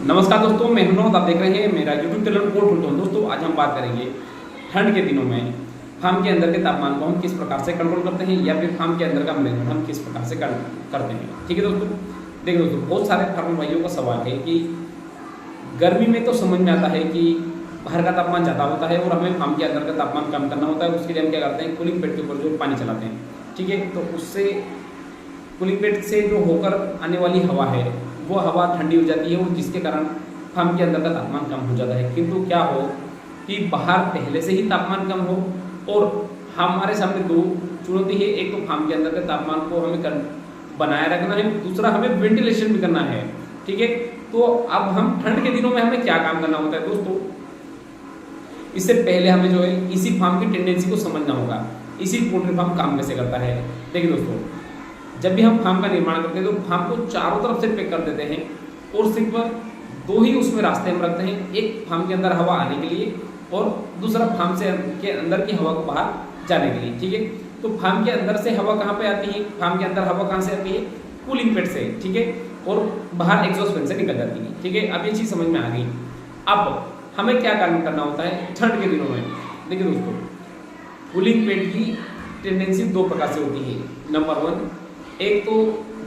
नमस्कार दोस्तों, मैं हनुमत। आप देख रहे हैं मेरा यूट्यूब चैनल कोट होटल। दोस्तों, आज हम बात करेंगे ठंड के दिनों में फार्म के अंदर के तापमान को हम किस प्रकार से कंट्रोल करते हैं या फिर फार्म के अंदर का मैनेजमेंट हम किस प्रकार से करते हैं। ठीक है दोस्तों, देखिए दोस्तों, बहुत सारे फार्मर भाइयों का सवाल है कि गर्मी में तो समझ में आता है कि बाहर का तापमान ज़्यादा होता है और हमें फार्म के अंदर का तापमान कम करना होता है। उसके लिए हम क्या करते हैं, कूलिंग पैड के ऊपर जो पानी चलाते हैं। ठीक है, तो उससे कूलिंग पैड से जो होकर आने वाली हवा है वो हवा ठंडी हो जाती है और जिसके कारण फार्म के अंदर का तापमान कम हो जाता है। किंतु क्या हो कि बाहर पहले से ही तापमान कम हो और हमारे सामने दो चुनौती है। एक तो फार्म के अंदर के तापमान को हमें बनाए रखना है, दूसरा हमें वेंटिलेशन भी करना है। ठीक है, तो अब हम ठंड के दिनों में हमें क्या काम करना होता है दोस्तों, इससे पहले हमें जो है इसी फार्म की टेंडेंसी को समझना होगा। इसी पोल्ट्री फार्म काम कैसे करता है। देखिए दोस्तों, जब भी हम फार्म का निर्माण करते हैं तो फार्म को चारों तरफ से पैक कर देते हैं और सिर्फ दो ही उसमें रास्ते हम रखते हैं। एक फार्म के अंदर हवा आने के लिए और दूसरा फार्म से के अंदर की हवा को बाहर जाने के लिए। ठीक है, तो फार्म के अंदर से हवा कहाँ पे आती है, फार्म के अंदर हवा कहाँ से आती है, कूलिंग पैड से। ठीक है, और बाहर एग्जॉस्ट फैन से निकल जाती है। ठीक है, अब ये चीज़ समझ में आ गई। अब हमें क्या काम करना होता है ठंड के दिनों में। देखिए दोस्तों, कूलिंग पैड की टेंडेंसी दो प्रकार से होती है। नंबर 1, एक तो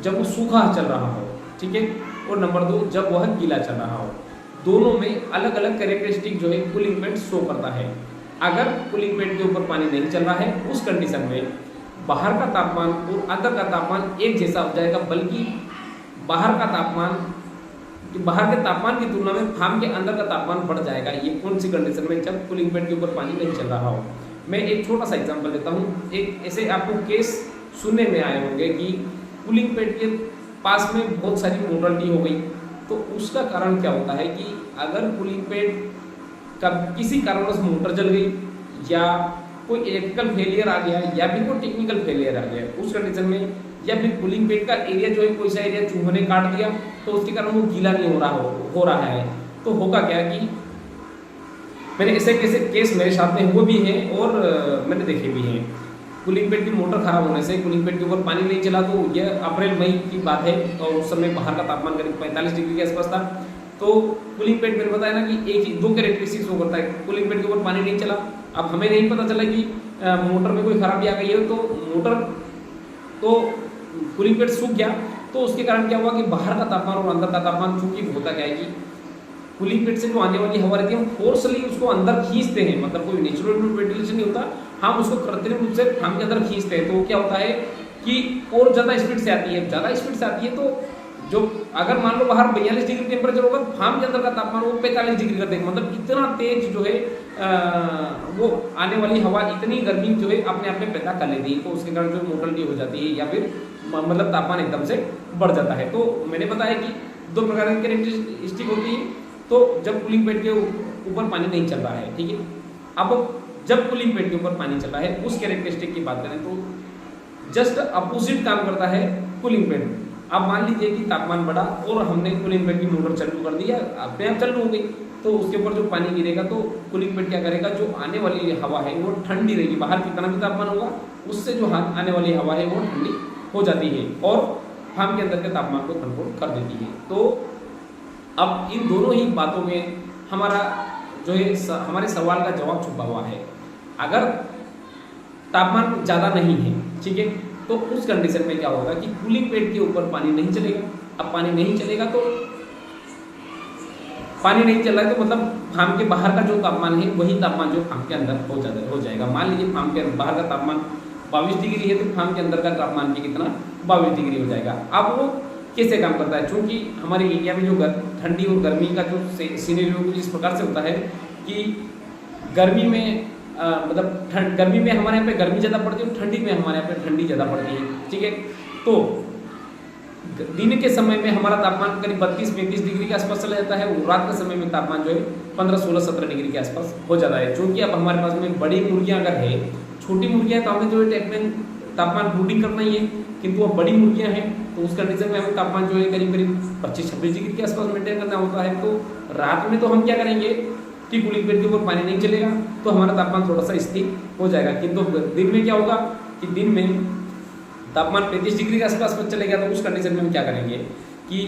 जब वो सूखा चल रहा हो, ठीक है, और नंबर 2 जब वह गीला चल रहा हो। दोनों में अलग अलग कैरेक्टरिस्टिक जो है कूलिंग पैड शो करता है। अगर कूलिंग पैड के ऊपर पानी नहीं चल रहा है उस कंडीशन में बाहर का तापमान और अंदर का तापमान एक जैसा हो जाएगा, बल्कि बाहर के तापमान की तुलना में फार्म के अंदर का तापमान बढ़ जाएगा। ये कौन सी कंडीशन में, जब कूलिंग पैड के ऊपर पानी नहीं चल रहा हो। मैं एक छोटा सा एग्जांपल देता हूँ। एक ऐसे आपको केस सुनने में आए होंगे कि कूलिंग पैड के पास में बहुत सारी मोर्टालिटी हो गई। तो उसका कारण क्या होता है कि अगर कूलिंग पैड का किसी कारणवश मोटर जल गई या कोई इलेक्ट्रिकल फेलियर आ गया या फिर कोई टेक्निकल फेलियर आ गया उस कंडीशन में, या फिर कूलिंग पैड का एरिया जो है कोई सा एरिया चूहों ने काट दिया तो उसके कारण वो गीला नहीं हो रहा है। तो होगा क्या कि मैंने ऐसे केस मेरे साथ में हुए भी हैं और मैंने देखे भी हैं। कूलिंग पैड की मोटर खराब होने से कूलिंग पैड के ऊपर पानी नहीं चला। तो यह अप्रैल मई की बात है और उस समय बाहर का तापमान करीब 45 डिग्री के आसपास था। तो कूलिंग पैड मैंने बताया ना कि एक ही दो कैरेक्टरिस्टिक्स शो करता है। कूलिंग पैड के ऊपर पानी नहीं चला, अब हमें नहीं पता चला कि मोटर में कोई खराबी आ गई है, तो कूलिंग पैड सूख गया। तो उसके कारण क्या हुआ कि बाहर का तापमान और अंदर का तापमान, चूंकि होता क्या है कि कूलिंग पैड से जो आने वाली हवा रहती है हम फोर्सली उसको अंदर खींचते हैं, मतलब कोई नेचुरल वेंटिलेशन नहीं होता, हम उसको कृत्रिम रूप से फार्म के अंदर खींचते हैं। तो क्या होता है कि और ज़्यादा स्पीड से आती है, ज़्यादा स्पीड से आती है। तो जो अगर मान लो बाहर 42 डिग्री टेम्परेचर होगा, फार्म के अंदर का तापमान वो 45 डिग्री कर देगा। मतलब इतना तेज जो है वो आने वाली हवा इतनी गर्मी जो है अपने आप में पैदा कर लेती है। तो उसके कारण जो मोर्टालिटी हो जाती है या फिर मतलब तापमान एकदम से बढ़ जाता है। तो मैंने बताया कि दो प्रकार की कैरेक्टरिस्टिक होती है। तो जब कूलिंग पैड के ऊपर पानी नहीं चल रहा है, ठीक है, अब जब कूलिंग पैड के ऊपर पानी चल रहा है उस कैरेक्टरिस्टिक की बात करें तो जस्ट अपोजिट काम करता है कूलिंग पैड। अब मान लीजिए कि तापमान बढ़ा और हमने कूलिंग पैड की मोटर चालू कर दिया, अपने आप चालू हो गई। तो उसके ऊपर जो पानी गिरेगा तो कूलिंग पैड क्या करेगा, जो आने वाली हवा है वो ठंडी रहेगी। बाहर कितना भी तापमान होगा उससे जो आने वाली हवा है वो ठंडी हो जाती है और फार्म के अंदर के तापमान को कंट्रोल कर देती है। तो अब इन दोनों ही बातों में हमारा जो है हमारे सवाल का जवाब छुपा हुआ है। अगर तापमान ज़्यादा नहीं है, ठीक है, तो उस कंडीशन में क्या होगा कि कूलिंग पैड के ऊपर पानी नहीं चलेगा। अब पानी नहीं चलेगा तो पानी नहीं चल रहा है तो मतलब फार्म के बाहर का जो तापमान है वही तापमान जो फार्म के अंदर हो जाएगा। मान लीजिए फार्म के बाहर का तापमान 22 डिग्री है तो फार्म के अंदर का तापमान भी कितना 22 डिग्री हो जाएगा। अब वो कैसे काम करता है, चूँकि हमारे इंडिया में जो ठंडी और गर्मी का जो सीनेरियो इस प्रकार से होता है कि गर्मी में गर्मी में हमारे यहाँ पे गर्मी ज़्यादा पड़ती है और ठंडी में हमारे यहाँ पे ठंडी ज़्यादा पड़ती है। ठीक है, तो दिन के समय में हमारा तापमान करीब 32-35 डिग्री के आसपास चला जाता है और रात के समय में तापमान जो है 15-16-17 डिग्री के आसपास हो जाता है। चूँकि अब हमारे पास में बड़ी मुर्गियाँ अगर है, छोटी मुर्गियाँ तो हमें जो है तापमान रूटिंग करना ही है, किंतु अब बड़ी मुर्गियाँ हैं तो उस कंडीशन में हमें तापमान जो है करीब 25-26 डिग्री के आसपास मेंटेन करना होता है। तो रात में तो हम क्या करेंगे कि कूलिंग पैड के ऊपर पानी नहीं चलेगा तो हमारा तापमान थोड़ा सा स्थिर हो जाएगा। किंतु दिन में क्या होगा कि दिन में तापमान 35 डिग्री के आसपास चले गया तो उस कंडीशन में हम क्या करेंगे कि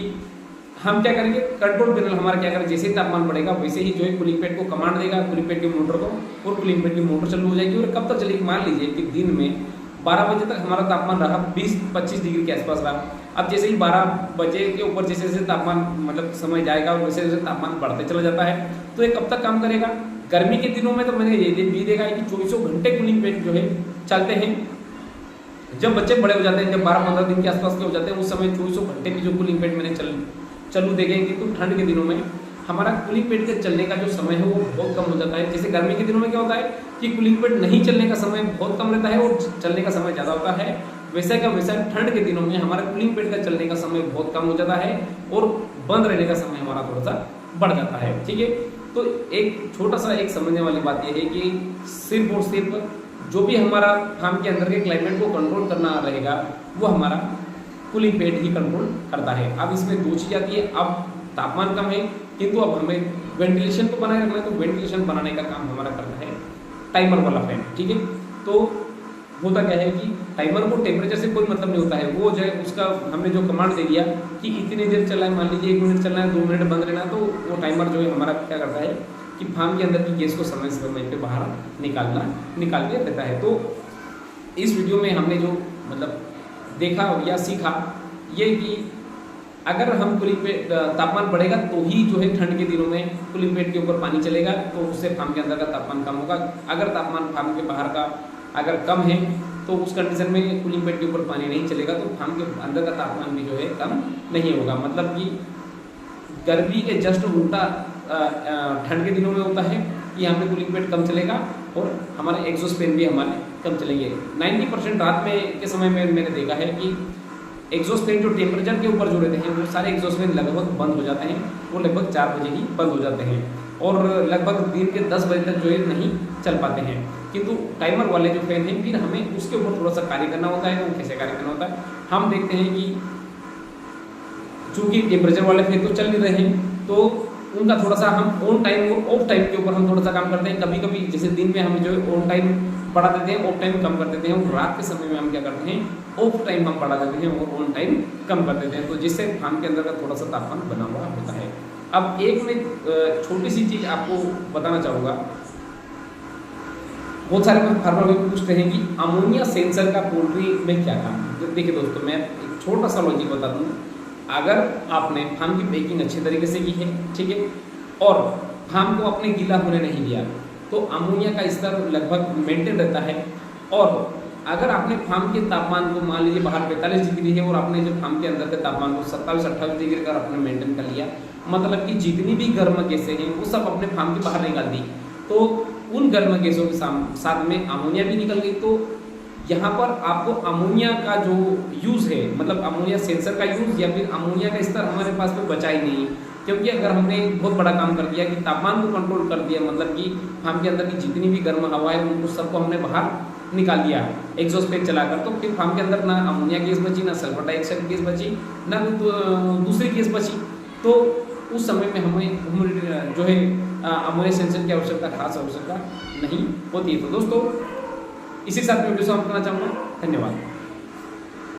हम क्या करेंगे, कंट्रोल पैनल हमारा क्या करें, जैसे ही तापमान बढ़ेगा वैसे ही जो है कूलिंग पैड को कमांड देगा कूलिंग पैड की मोटर को, और कूलिंग पैड की मोटर चालू हो जाएगी। और कब तक चलेगी, मान लीजिए कि दिन में 12 बजे तक हमारा तापमान रहा 20-25 डिग्री के आसपास रहा। अब जैसे ही 12 बजे के ऊपर जैसे जैसे तापमान मतलब समय जाएगा और वैसे वैसे तापमान बढ़ते चला जाता है, तो ये कब तक काम करेगा। गर्मी के दिनों में तो मैंने ये भी देखा है कि 24 घंटे कूलिंग पैड जो है चलते हैं। जब बच्चे बड़े हो जाते हैं, जब 12-15 दिन के आसपास के हो जाते हैं, उस समय 24 घंटे की जो कूलिंग पैड मैंने चालू देखेंगे, तो ठंड के दिनों में हमारा कूलिंग पैड के चलने का जो समय है वो बहुत कम हो जाता है। जैसे गर्मी के दिनों में क्या होता है कि कूलिंग पैड नहीं चलने का समय बहुत कम रहता है और चलने का समय ज़्यादा होता है, वैसा का वैसा ठंड के दिनों में हमारा कूलिंग पैड का चलने का समय बहुत कम हो जाता है और बंद रहने का समय हमारा थोड़ा सा बढ़ जाता है। ठीक है, तो एक छोटा सा एक समझने वाली बात यह है कि सिर्फ और सिर्फ जो भी हमारा फार्म के अंदर के क्लाइमेट को कंट्रोल करना रहेगा वो हमारा कूलिंग पैड ही कंट्रोल करता है। अब इसमें दो चीज़ आती है, अब तापमान कम है किंतु अब हमें वेंटिलेशन को बनाए रखना है, तो वेंटिलेशन बनाने का काम हमारा करना है टाइमर वाला फैन। ठीक है, तो होता क्या है कि टाइमर को टेम्परेचर से कोई मतलब नहीं होता है, वो जो है उसका हमने जो कमांड दे दिया कि इतनी देर चला है, मान लीजिए 1 मिनट चलना है, 2 मिनट बंद रहना, तो वो टाइमर जो है हमारा क्या करता है कि फार्म के अंदर की गैस को समय समय पे बाहर निकाल के देता है। तो इस वीडियो में हमने जो मतलब देखा या सीखा ये कि अगर हम कूलिंग पैड तापमान बढ़ेगा तो ही जो है ठंड के दिनों में कूलिंग पैड के ऊपर पानी चलेगा, तो उससे फार्म के अंदर का तापमान कम होगा। अगर तापमान फार्म के बाहर का अगर कम है तो उस कंडीशन में कूलिंग पैड के ऊपर पानी नहीं चलेगा, तो फार्म के अंदर का तापमान भी जो है कम नहीं होगा। मतलब कि गर्मी के जस्ट उल्टा ठंड के दिनों में होता है कि यहाँ पे कूलिंग पैड कम चलेगा और हमारे एग्जॉस्ट फैन भी हमारे कम चलेंगे। 90% रात में के समय में मैंने देखा है कि एग्जॉस्ट फैन जो टेम्परेचर के ऊपर जो रहते हैं वो सारे एग्जॉस्ट फैन लगभग बंद हो जाते हैं, वो लगभग 4 बजे ही बंद हो जाते हैं और लगभग दिन के 10 बजे तक जो है नहीं चल पाते हैं। किंतु टाइमर वाले जो फैन हैं फिर हमें उसके ऊपर थोड़ा सा कार्य करना होता है। वो कैसे कार्य करना होता है, हम देखते हैं कि चूँकि टेम्परेचर वाले फैन तो चल नहीं रहे हैं तो उनका थोड़ा सा हम ऑन टाइम और ऑफ टाइम के ऊपर हम थोड़ा सा काम करते हैं। कभी कभी जैसे दिन में हम जो है ऑन टाइम बढ़ा देते हैं, ऑफ टाइम कम कर देते हैं, और रात के समय में हम क्या करते हैं ऑफ टाइम हम बढ़ा देते हैं और ऑन टाइम कम कर देते हैं, तो जिससे फार्म के अंदर का थोड़ा सा तापमान बना हुआ होता है। अब एक मैं छोटी सी चीज़ आपको बताना चाहूँगा, बहुत सारे फार्मर भी पूछते हैं कि अमोनिया सेंसर का पोल्ट्री में क्या काम है। देखिए दोस्तों, मैं एक छोटा सा लॉजिक बता दूँ। अगर आपने फार्म की पैकिंग अच्छे तरीके से की है, ठीक है, और फार्म को अपने गीला होने नहीं दिया, तो अमोनिया का स्तर लगभग मेंटेन रहता है। और अगर आपने फार्म के तापमान को मान लीजिए बाहर 45 डिग्री है और आपने जो फार्म के अंदर के तापमान को 27-28 डिग्री का आपने मेंटेन कर लिया, मतलब कि जितनी भी गर्म गैसें हैं वो सब अपने फार्म के बाहर निकाल दी, तो उन गर्म गैसों के साथ में अमोनिया भी निकल गई। तो यहाँ पर आपको अमोनिया का जो यूज़ है, मतलब अमोनिया सेंसर का यूज़ या फिर अमोनिया का स्तर हमारे पास में बचा ही नहीं, क्योंकि अगर हमने बहुत बड़ा काम कर दिया कि तापमान को कंट्रोल कर दिया, मतलब कि फार्म के अंदर की जितनी भी गर्म हवा है उनको सबको हमने बाहर निकाल दिया एग्जॉस्ट फैन चलाकर, तो फिर फार्म के अंदर ना अमोनिया गैस बची, ना सल्फर डाइऑक्साइड गैस बची, ना दूसरी गैस बची। तो उस समय में हमें जो है अमोनिया सेंसर की आवश्यकता, खास आवश्यकता नहीं होती है। तो दोस्तों इसी साथ में वीडियो समाप्त करना चाहूँगा। धन्यवाद।